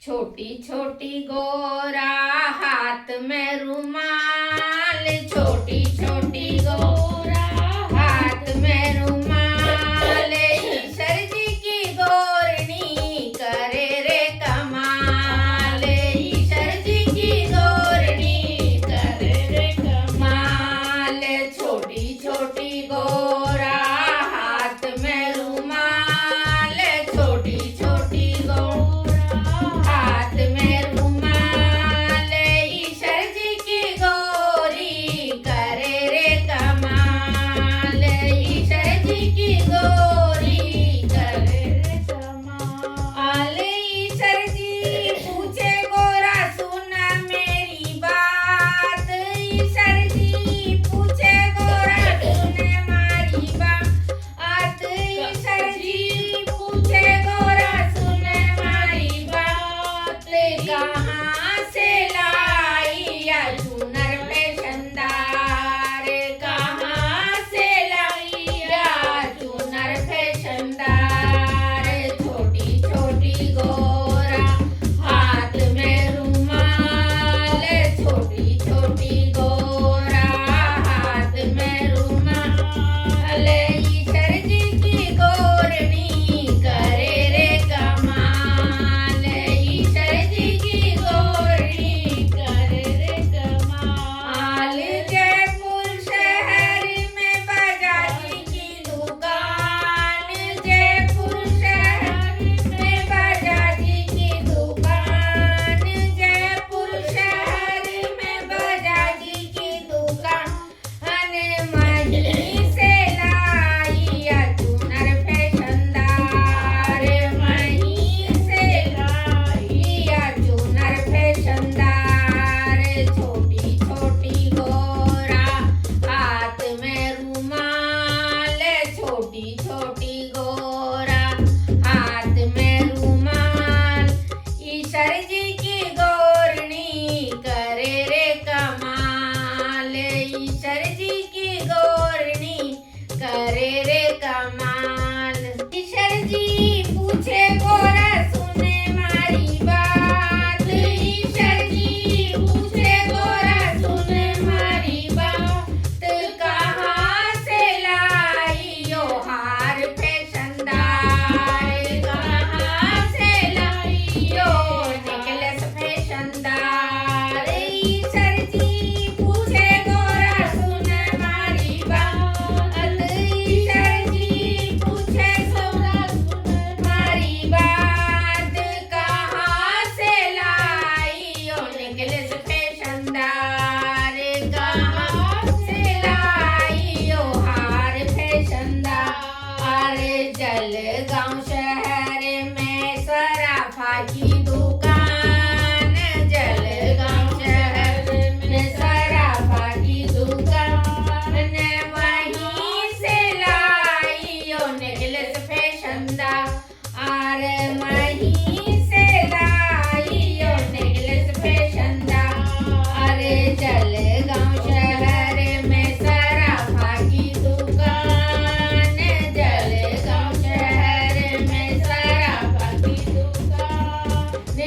छोटी छोटी गोरा हाथ में रुमाल, छोटी छोटी गोरा हाथ में रुमाल, ईश्वर जी की गोरनी करे रे कमाल, ईश्वर जी की गोरनी करे रे कमाल। छोटी छोटी गोरा हाथ में रुमाल, छोटी छोटी गोरा हाथ में रुमाल, ईश्वर जी की गोरी करे रे कमाल, ईश्वर जी की गोरी करे रे कमाल। ईश्वर जी पूछे गोरा सुन मेरी बात, ईश्वर जी पूछे गोरा सुन हमारी बात, ईश्वर जी पूछे गोरा सुन हमारी बात। कहाँ से लाई या चुनर फैशनदार, कहाँ से लाई या चुनर फैशनदार। छोटी छोटी गोरा हाथ में रुमाल, छोटी छोटी गोरा हाथ में रुमाल, ईश्वर जी की गोरनी करे रे कमाल, ईश्वर जी की गोरनी करे रे कमाल। जयपुर शहर में बाजाजी की दुकान, जयपुर शहर में बाजाजी की दुकान, जयपुर शहर में बाजाजी की दुकान। वहीं से लाई या चुनर फैशनदार, वहीं से लाई या चुनर फैशनदार। छोटी छोटी गोरा हाथ में रुमाल, छोटी छोटी गोरा हाथ में रुमाल, ईश्वर जी की गोरनी करे रे कमाल, ईश्वर जी की गोरनी करे रे कमाल। ईश्वर जी पूछे गोरा सुने मारी बात, ईश्वर जी पूछे गोरा सुने मारी बात। कहाँ से लाई यो हार फैशनदार, कहाँ से लाई यो नेकलेस फैशनदार। ईश्वर जी पूछे गोरा सुन हमारी बात, ईश्वर जी पूछे गोरा सुन हमारी बात। कहाँ से लाई यो नेकलेस फैशनदार, कहाँ से लाई यो हार फैशनदार। जलगांव शहर में सराफा की दुकान, जलगांव शहर में सराफा की दुकान। वहीं से लाई यो नेकलेस फैशनदार, वहीं से लाई यो नेकलेस फैशनदार। जलगांव शहर में सराफा की दुकान, जलगांव शहर में सराफा की दुकान।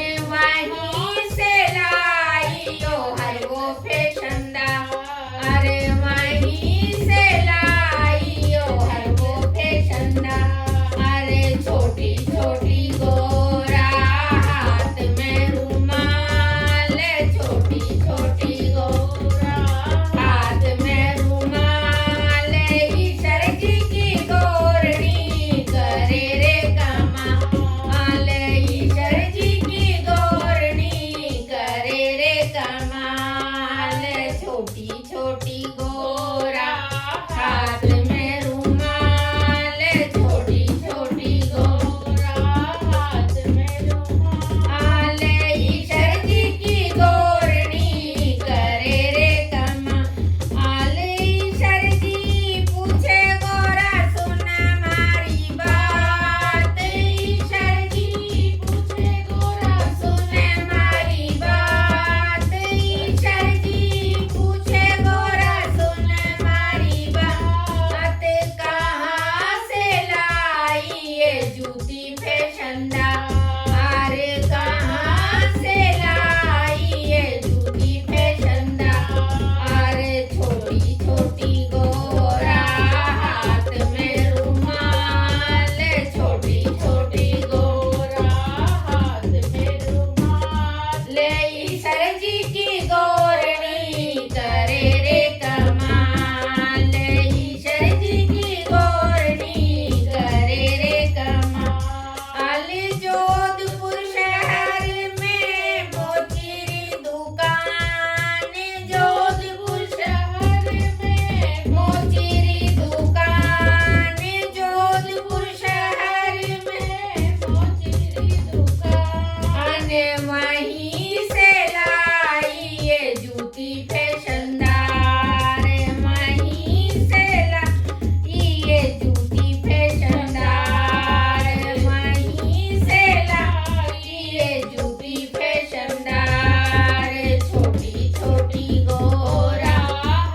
वहीं से लाई ये जूती फैशनदार, वहीं से लाई ये जूती फैशनदार, वहीं से लाई ये जूती फैशनदार। छोटी छोटी गोरा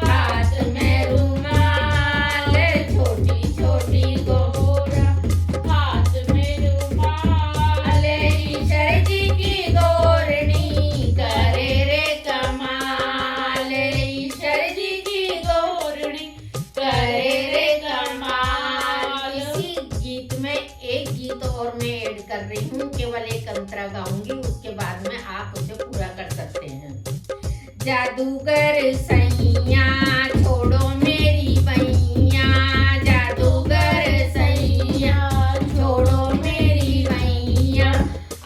हाथ में रुमाल, छोटी छोटी गोरा हाथ में रुमाल। ईश्वर जी की गोरनी करे रे कमाल, ईश्वर जी की गोरनी करे रे कमाल। इसी गीत में एक गीत और मैं ऐड कर रही हूँ, केवल एक अंतरा गाऊंगी, उसके बाद में आप उसे पूरा कर सकते हैं। जादूगर सैया छोड़ो मेरी बैया, जादूगर सैया छोड़ो मेरी बैया।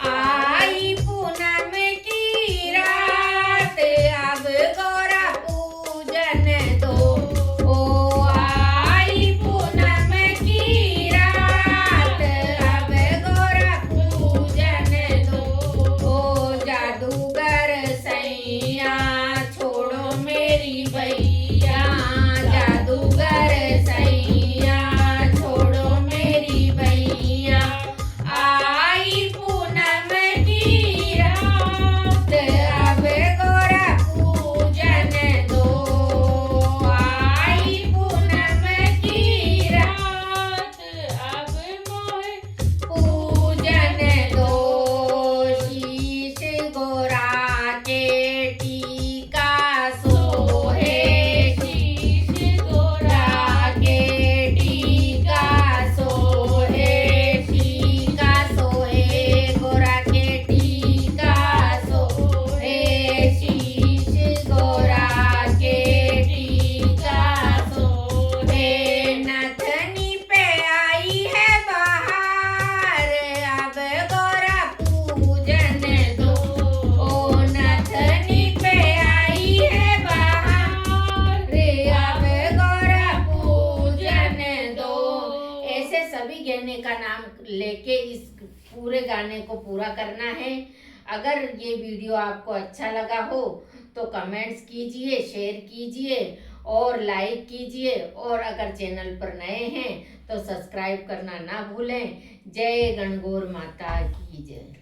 आई पूनम की रात अब गौरा पूजन दो, ओ आई पूनम की रात अब गौरा पूजन दो। ओ जादूगर सैया छोड़ो मेरी बैया, जादूगर सैया छोड़ो मेरी बैया। आई पूनम की रात अब गौरा पूजन दो, आई पूनम की रात अब मोहे पूजन दो। शीश गोरा के टीका सोहे, शीश गोरा के टीका सोहे, टीका सोहे गोरा के टीका सोहे, शीश गोरा के टीका सोहे। नथनी पे आई है बहार अब गौरा पूजन दो, ओ नथनी पे आई है बहार अब गौरा पूजन दो। ऐसे सभी गाने का नाम लेके इस पूरे गाने को पूरा करना है। अगर ये वीडियो आपको अच्छा लगा हो तो कमेंट्स कीजिए, शेयर कीजिए और लाइक कीजिए, और अगर चैनल पर नए हैं तो सब्सक्राइब करना ना भूलें। जय गणगौर माता की जय।